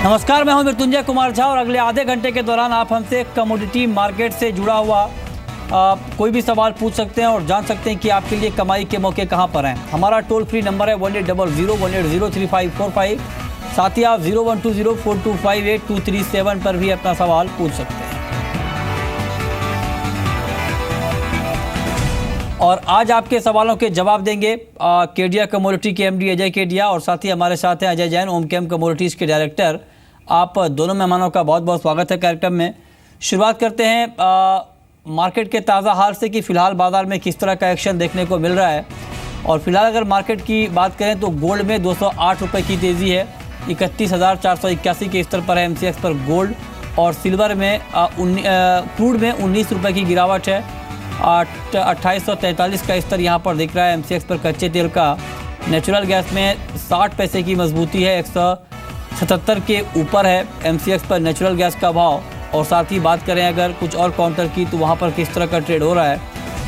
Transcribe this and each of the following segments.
नमस्कार, मैं हूं मृत्युंजय कुमार झा और अगले आधे घंटे के दौरान आप हमसे कमोडिटी मार्केट से जुड़ा हुआ कोई भी सवाल पूछ सकते हैं और जान सकते हैं कि आपके लिए कमाई के मौके कहां पर हैं। हमारा टोल फ्री नंबर है 1800-180-3545। साथ ही आप 0120-4258-237 पर भी अपना सवाल पूछ सकते हैं। और आज आपके सवालों के जवाब देंगे केडिया कमोडिटी के एमडी अजय केडिया और साथ ही हमारे साथ हैं अजय जैन, ओमकेम कमोडिटीज़ के डायरेक्टर। आप दोनों मेहमानों का बहुत बहुत स्वागत है कार्यक्रम में। शुरुआत करते हैं मार्केट के ताज़ा हाल से कि फ़िलहाल बाज़ार में किस तरह का एक्शन देखने को मिल रहा है। और फिलहाल अगर मार्केट की बात करें तो गोल्ड में 208 रुपये की तेज़ी है, 31,481 के स्तर पर है MCX पर गोल्ड। और सिल्वर में क्रूड में 19 रुपये की गिरावट है, 2843 का स्तर यहाँ पर दिख रहा है MCX पर कच्चे तेल का। नेचुरल गैस में 60 पैसे की मजबूती है, 177 के ऊपर है MCX पर नेचुरल गैस का भाव। और साथ ही बात करें अगर कुछ और काउंटर की तो वहाँ पर किस तरह का ट्रेड हो रहा है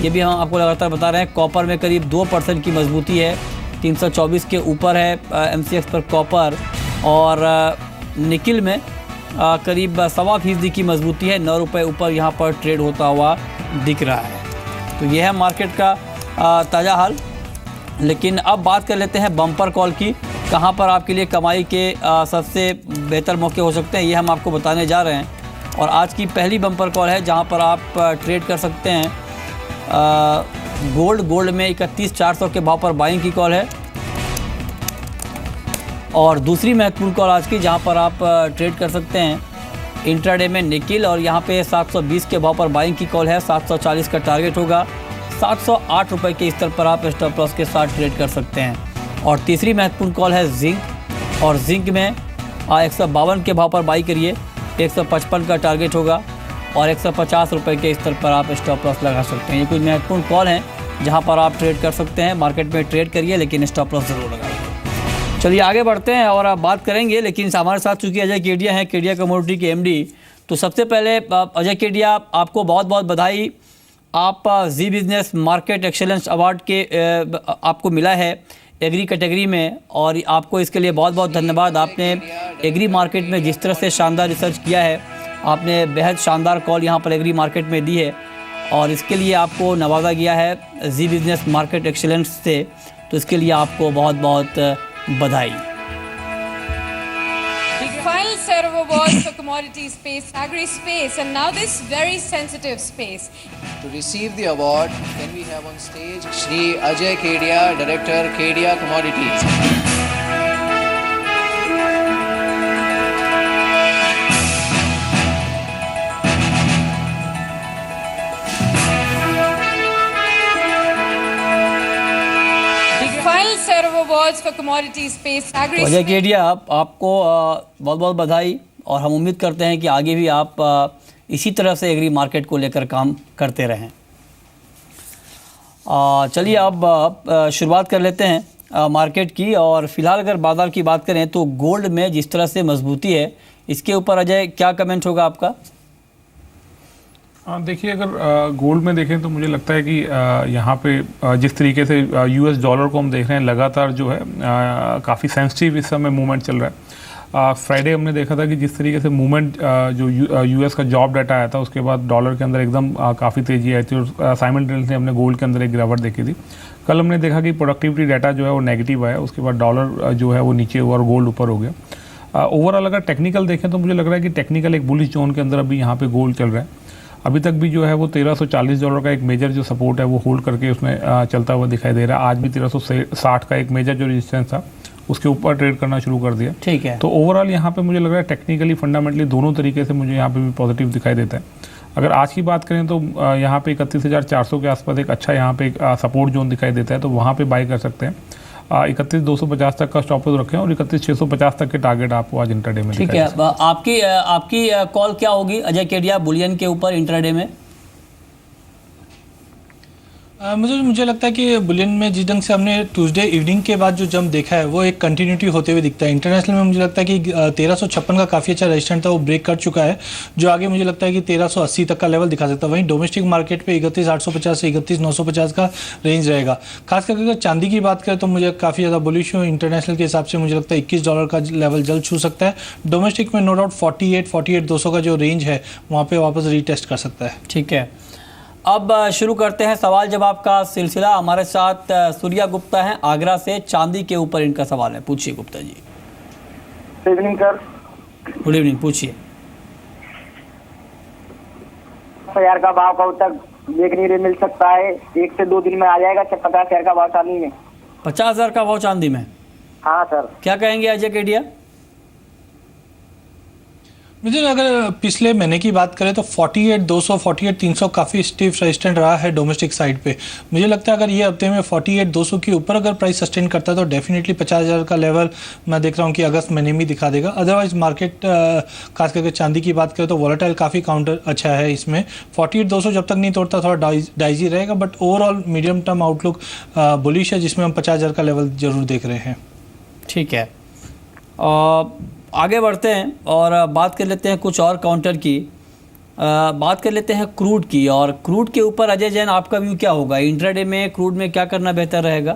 ये भी हम आपको लगातार बता रहे हैं। कॉपर में करीब 2% की मजबूती है, 324 के ऊपर है MCX पर कॉपर। और निकिल में करीब 1.25% की मजबूती है, 9 रुपये ऊपर यहाँ पर ट्रेड होता हुआ दिख रहा है। तो ये है मार्केट का ताज़ा हाल। लेकिन अब बात कर लेते हैं बम्पर कॉल की, कहाँ पर आपके लिए कमाई के सबसे बेहतर मौके हो सकते हैं, ये हम आपको बताने जा रहे हैं। और आज की पहली बम्पर कॉल है जहाँ पर आप ट्रेड कर सकते हैं गोल्ड में 31,400 के भाव पर बाइंग की कॉल है। और दूसरी महत्वपूर्ण कॉल आज की जहाँ पर आप ट्रेड कर सकते हैं इंट्राडे में निकिल, और यहाँ पे 720 के भाव पर बाइंग की कॉल है, 740 का टारगेट होगा। 708 रुपये के स्तर पर आप स्टॉप लॉस के साथ ट्रेड कर सकते हैं। और तीसरी महत्वपूर्ण कॉल है जिंक, और जिंक में 152 के भाव पर बाई करिए, 155 का टारगेट होगा और 150 रुपये के स्तर पर आप स्टॉप लॉस लगा सकते हैं। ये कुछ महत्वपूर्ण कॉल हैं जहाँ पर आप ट्रेड कर सकते हैं। मार्केट में ट्रेड करिए लेकिन स्टॉप लॉस ज़रूर लगाइए। चलिए आगे बढ़ते हैं और आप बात करेंगे, लेकिन हमारे साथ चूँकि अजय केडिया हैं, केडिया कमोडिटी के MD। तो सबसे पहले अजय केडिया, आपको बहुत बहुत बधाई। आप जी बिजनेस मार्केट एक्सेलेंस अवार्ड के आपको मिला है एग्री कैटेगरी में, और आपको इसके लिए बहुत बहुत धन्यवाद। आपने एग्री मार्केट में जिस तरह से शानदार रिसर्च किया है, आपने बेहद शानदार कॉल यहाँ पर एग्री मार्केट में दी है और इसके लिए आपको नवाजा गया है जी बिजनेस मार्केट एक्सेलेंस से। तो इसके लिए आपको बहुत बहुत बधाई। Final set of awards for commodity space, agri space, and now this very sensitive space. To receive the award, can we have on stage Shri Ajay Kedia, Director, Kedia Commodities. Final set of awards for commodity space, agri Ajay Kedia, आपको बहुत बहुत बधाई और हम उम्मीद करते हैं कि आगे भी आप इसी तरह से एग्री मार्केट को लेकर काम करते रहें। चलिए अब शुरुआत कर लेते हैं मार्केट की। और फिलहाल अगर बाजार की बात करें तो गोल्ड में जिस तरह से मजबूती है, इसके ऊपर अजय क्या कमेंट होगा आपका? देखिए, अगर गोल्ड में देखें तो मुझे लगता है कि यहाँ पे जिस तरीके से US डॉलर को हम देख रहे हैं, लगातार जो है काफ़ी सेंसिटिव इस समय मूवमेंट चल रहा है। फ्राइडे हमने देखा था कि जिस तरीके से मूवमेंट जो US का जॉब डाटा आया था, उसके बाद डॉलर के अंदर एकदम काफ़ी तेज़ी आई थी और साइमल्टेनियसली हमने गोल्ड के अंदर एक गिरावट देखी थी। कल हमने देखा कि प्रोडक्टिविटी डाटा जो है वो नेगेटिव आया, उसके बाद डॉलर जो है वो नीचे हुआ और गोल्ड ऊपर हो गया। ओवरऑल अगर टेक्निकल देखें तो मुझे लग रहा है कि टेक्निकल एक बुलिश जोन के अंदर अभी यहाँ पे गोल्ड चल रहा है। अभी तक भी जो है वो $1340 का एक मेजर जो सपोर्ट है वो होल्ड करके उसमें चलता हुआ दिखाई दे रहा है। आज भी 1360 का एक मेजर जो रेजिस्टेंस था उसके ऊपर ट्रेड करना शुरू कर दिया। ठीक है। तो ओवरऑल यहाँ पे मुझे लग रहा है टेक्निकली फंडामेंटली दोनों तरीके से मुझे यहाँ पे भी पॉजिटिव दिखाई देता है। अगर आज की बात करें तो यहाँ पे 31,400 के आसपास एक अच्छा यहाँ पे सपोर्ट जोन दिखाई देता है, तो वहाँ पे बाय कर सकते हैं। 31,250 तक का स्टॉप लॉस रखें और 31,650 तक के टारगेट आपको आज इंट्राडे में। ठीक है। आपकी कॉल क्या होगी अजय केडिया बुलियन के ऊपर इंट्राडे में? मुझे लगता है कि बुलियन में जिस ढंग से हमने ट्यूसडे इवनिंग के बाद जो जंप देखा है वो एक कंटिन्यूटी होते हुए दिखता है। इंटरनेशनल में मुझे लगता है कि 1356 का काफ़ी अच्छा रेजिस्टेंस था, वो ब्रेक कर चुका है, जो आगे मुझे लगता है कि 1380 तक का लेवल दिखा सकता है। वहीं डोमेस्टिक मार्केट पे 31,850 से 31,950 का रेंज रहेगा। खास करके अगर चांदी की बात करें तो मुझे काफ़ी ज़्यादा बुलिश हूँ। इंटरनेशनल के हिसाब से मुझे लगता है $21 का लेवल जल्द छू सकता है। डोमेस्टिक में नो डाउट 48,200 का जो रेंज है वहाँ पर वापस रीटेस्ट कर सकता है। ठीक है, अब शुरू करते हैं सवाल जवाब का सिलसिला। हमारे साथ सूर्या गुप्ता हैं आगरा से, चांदी के ऊपर इनका सवाल है। पूछिए Gupta ji. Good evening sir. Good evening, पूछिए। शेयर का भाव कब तक देखने को मिल सकता है? 1 से 2 दिन में आ जाएगा 50 शेयर का भाव चांदी में? 50,000 का भाव चांदी में? हाँ सर। क्या कहेंगे अजय केडिया? मुझे अगर पिछले महीने की बात करें तो 48,200 48,300 काफ़ी स्टीफ रेजिस्टेंट रहा है डोमेस्टिक साइड पे। मुझे लगता है अगर ये हफ्ते में 48,200 के ऊपर अगर प्राइस सस्टेन करता है तो डेफिनेटली 50,000 का लेवल मैं देख रहा हूँ कि अगस्त महीने में दिखा देगा। अदरवाइज मार्केट खास करके चांदी की बात करें तो वॉलेटाइल काफ़ी काउंटर अच्छा है इसमें। 48,200 जब तक नहीं तोड़ता थोड़ा डाइजी रहेगा, but overall medium term outlook bullish है जिसमें हम 50,000 का लेवल जरूर देख रहे हैं। ठीक है, आगे बढ़ते हैं और बात कर लेते हैं कुछ और काउंटर की। बात कर लेते हैं क्रूड की, और क्रूड के ऊपर अजय जैन आपका व्यू क्या होगा? इंट्राडे में क्रूड में क्या करना बेहतर रहेगा?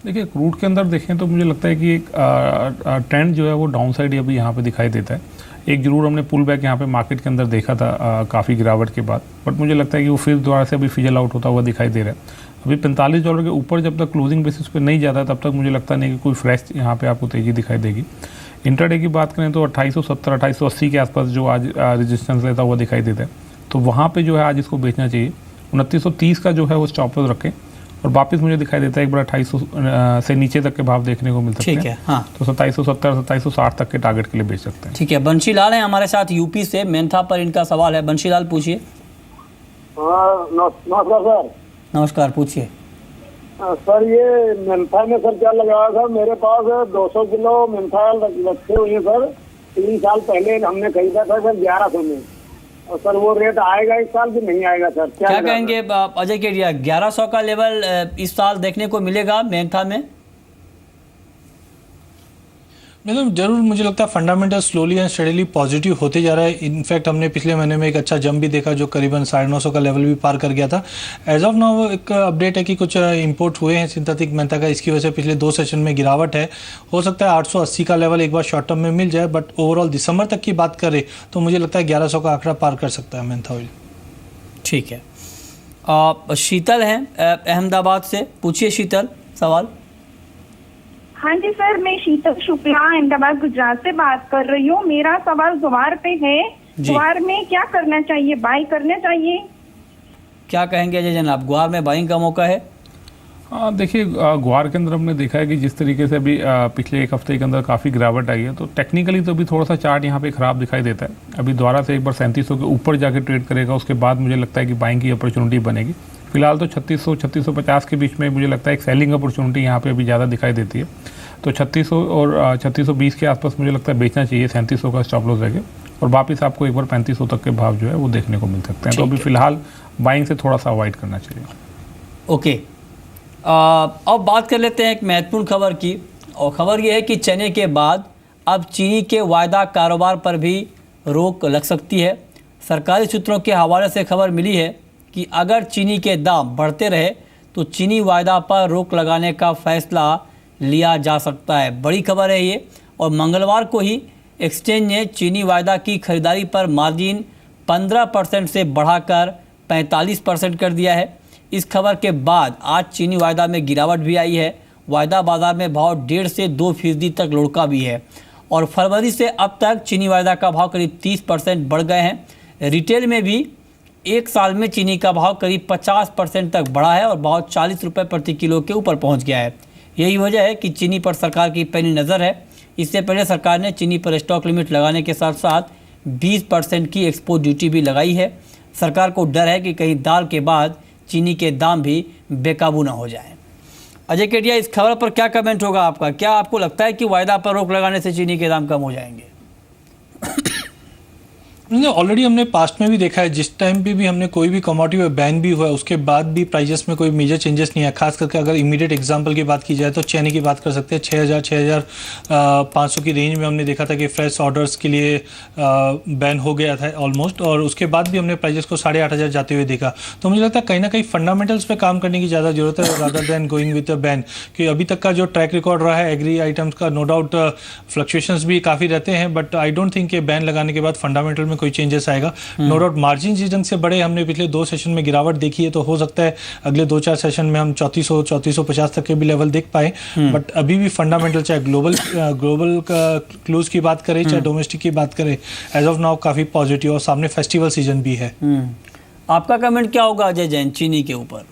देखिए, क्रूड के अंदर देखें तो मुझे लगता है कि एक ट्रेंड जो है वो डाउन साइड अभी यहाँ पे दिखाई देता है। एक जरूर हमने पुल बैक यहाँ पे मार्केट के अंदर देखा था काफ़ी गिरावट के बाद, बट मुझे लगता है कि वो फिर दोबारा से अभी फिजल आउट होता हुआ दिखाई दे रहा है। अभी $45 के ऊपर जब तक क्लोजिंग बेसिस पे नहीं जाता तब तक मुझे लगता नहीं कि कोई फ्रेश यहाँ पे आपको तेज़ी दिखाई देगी। इंट्राडे की बात करें तो 2870 2880 के आसपास जो आज रेजिस्टेंस लेता हुआ दिखाई देता है, तो वहाँ पे जो है आज इसको बेचना चाहिए। 2930 का जो है वो स्टॉप लॉस रखें, और वापस मुझे दिखाई देता है एक बार 2800 से नीचे तक के भाव देखने को मिल सकते हैं। ठीक है, हाँ। तो 2770 2760 तक के टारगेट के लिए बेच सकते हैं। ठीक है, बंशीलाल है हमारे साथ यूपी से, मेंथा पर इनका सवाल है। बंशीलाल पूछिए। नमस्कार सर। नमस्कार, पूछिए। सर ये मेंथा में सर क्या लगाया था? मेरे पास 200 किलो मेंथा रखे हुए हैं सर। 3 साल पहले हमने खरीदा था सर 1100 में, और सर वो रेट आएगा इस साल कि नहीं आएगा सर? क्या कहेंगे अजय केडिया? 1100 का लेवल इस साल देखने को मिलेगा मेंथा में? मतलब जरूर मुझे लगता है fundamental slowly and steadily positive होते जा रहा है। इनफैक्ट हमने पिछले महीने में एक अच्छा जंप भी देखा जो करीबन 950 का लेवल भी पार कर गया था। एज ऑफ नाउ एक अपडेट है कि कुछ इंपोर्ट हुए हैं सिंथेटिक मेंथा का, इसकी वजह से पिछले 2 सेशन में गिरावट है। हो सकता है 880 का लेवल एक बार शॉर्ट टर्म में मिल जाए, बट ओवरऑल दिसंबर तक की बात करें तो मुझे लगता है 1100 का आंकड़ा पार कर सकता है मेंथा ऑयल। ठीक है, शीतल हैं अहमदाबाद से, पूछिए शीतल सवाल। हाँ जी सर, मैं शीतल शुक्ला अहमदाबाद गुजरात से बात कर रही हूँ। मेरा सवाल ग्वार पे है। ग्वार में क्या करना चाहिए? बाई करना चाहिए? क्या कहेंगे अजय जनाब, ग्वार में बाइंग का मौका है? देखिए, ग्वार के अंदर हमने देखा है कि जिस तरीके से अभी पिछले एक हफ्ते के अंदर काफ़ी गिरावट आई है, तो टेक्निकली तो अभी थोड़ा सा चार्ट यहाँ पे ख़राब दिखाई देता है। अभी दोबारा से एक बार 3700 के ऊपर जाके ट्रेड करेगा, उसके बाद मुझे लगता है कि बाइंग की अपॉर्चुनिटी बनेगी। फिलहाल तो 3600 3650 के बीच में मुझे लगता है एक सेलिंग अपॉर्चुनिटी यहाँ पे अभी ज़्यादा दिखाई देती है। तो 3600 और 3620 के आसपास मुझे लगता है बेचना चाहिए 3700 का स्टॉप लॉस रखे, और वापस आपको एक बार 3500 तक के भाव जो है वो देखने को मिल सकते हैं। तो अभी फिलहाल बाइंग से थोड़ा सा अवॉइड करना चाहिए। ओके, अब बात कर लेते हैं एक महत्वपूर्ण खबर की, और खबर ये है कि चने के बाद अब चीनी के वायदा कारोबार पर भी रोक लग सकती है। सरकारी सूत्रों के हवाले से खबर मिली है कि अगर चीनी के दाम बढ़ते रहे तो चीनी वायदा पर रोक लगाने का फैसला लिया जा सकता है। बड़ी खबर है ये, और मंगलवार को ही एक्सचेंज ने चीनी वायदा की खरीदारी पर मार्जिन 15% से बढ़ाकर 45% कर दिया है। इस खबर के बाद आज चीनी वायदा में गिरावट भी आई है। वायदा बाजार में भाव 1.5 से 2% तक लुढ़का भी है, और फरवरी से अब तक चीनी वायदा का भाव करीब 30% बढ़ गए हैं। रिटेल में भी एक साल में चीनी का भाव करीब 50% तक बढ़ा है, और भाव 40 रुपये प्रति किलो के ऊपर पहुंच गया है। यही वजह है कि चीनी पर सरकार की पैनी नज़र है। इससे पहले सरकार ने चीनी पर स्टॉक लिमिट लगाने के साथ साथ 20% की एक्सपोर्ट ड्यूटी भी लगाई है। सरकार को डर है कि कहीं दाल के बाद चीनी के दाम भी बेकाबू ना हो जाएं। अजय केडिया, इस खबर पर क्या कमेंट होगा आपका? क्या आपको लगता है कि वायदा पर रोक लगाने से चीनी के दाम कम हो जाएंगे? ऑलरेडी हमने पास्ट में भी देखा है, जिस टाइम पे भी हमने कोई भी कमोडिटी में बैन भी हुआ है उसके बाद भी प्राइजेस में कोई मेजर चेंजेस नहीं है। खास करके अगर इमीडिएट एग्जांपल की बात की जाए तो चेन्नई की बात कर सकते हैं। 6,500 की रेंज में हमने देखा था कि फ्रेश ऑर्डर्स के लिए बैन हो गया था ऑलमोस्ट, और उसके बाद भी हमने प्राइजेस को 8,500 जाते हुए देखा। तो मुझे लगता है कहीं ना कहीं फंडामेंटल्स पे काम करने की ज़्यादा जरूरत है rather than going with a ban, कि अभी तक का जो ट्रैक रिकॉर्ड रहा है एग्री आइटम्स का, नो डाउट फ्लक्चुएशंस भी काफ़ी रहते हैं, बट आई डोंट थिंक कि बैन लगाने के बाद फंडामेंटल में कोई चेंजेस आएगा। नो डाउट मार्जिन जिस ढंग से बड़े हमने पिछले 2 सेशन में गिरावट देखी है, तो हो सकता है अगले 2-4 सेशन में हम 3450 तक के भी लेवल देख पाए, बट अभी भी फंडामेंटल चाहे ग्लोबल क्लोज की बात करें चाहे डोमेस्टिक की बात करें, एज ऑफ नाउ काफ़ी पॉजिटिव, और सामने फेस्टिवल सीजन भी है। आपका कमेंट क्या होगा अजय जैन चीनी के ऊपर?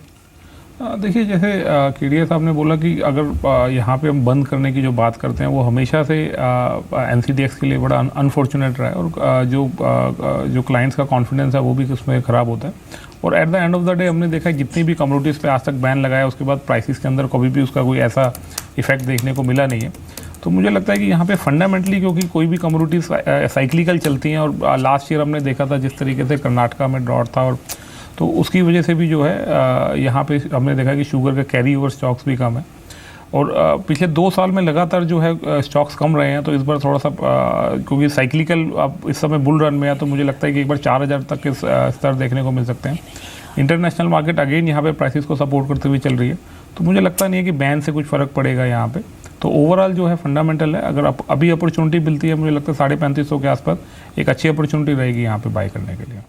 देखिए, जैसे केडिया साहब ने बोला कि अगर यहाँ पे हम बंद करने की जो बात करते हैं वो हमेशा से NCDX के लिए बड़ा अनफॉर्चुनेट रहा है, और जो क्लाइंट्स का कॉन्फिडेंस है वो भी उसमें ख़राब होता है। और at the end of the day हमने देखा जितनी भी कमोडिटीज़ पे आज तक बैन लगाया उसके बाद प्राइसेस के अंदर कभी भी उसका कोई ऐसा इफेक्ट देखने को मिला नहीं है। तो मुझे लगता है कि यहाँ पे फंडामेंटली, क्योंकि कोई भी कमोडिटीज़ साइक्लिकल चलती हैं, और लास्ट ईयर हमने देखा था जिस तरीके से कर्नाटका में ड्रॉट था, और तो उसकी वजह से भी जो है यहाँ पे हमने देखा कि शुगर का कैरी ओवर स्टॉक्स भी कम है, और पिछले 2 साल में लगातार जो है स्टॉक्स कम रहे हैं। तो इस बार थोड़ा सा क्योंकि साइक्लिकल अब इस समय बुल रन में है, तो मुझे लगता है कि एक बार 4,000 तक के स्तर देखने को मिल सकते हैं। इंटरनेशनल मार्केट अगेन यहाँ पे प्राइसेस को सपोर्ट करते हुए चल रही है, तो मुझे लगता नहीं है कि बैन से कुछ फ़र्क पड़ेगा यहाँ पे। तो ओवरऑल जो है फंडामेंटल है, अगर अभी अपॉर्चुनिटी मिलती है, मुझे लगता है 3550 के आसपास एक अच्छी अपॉर्चुनिटी रहेगी यहाँ पे बाय करने के लिए।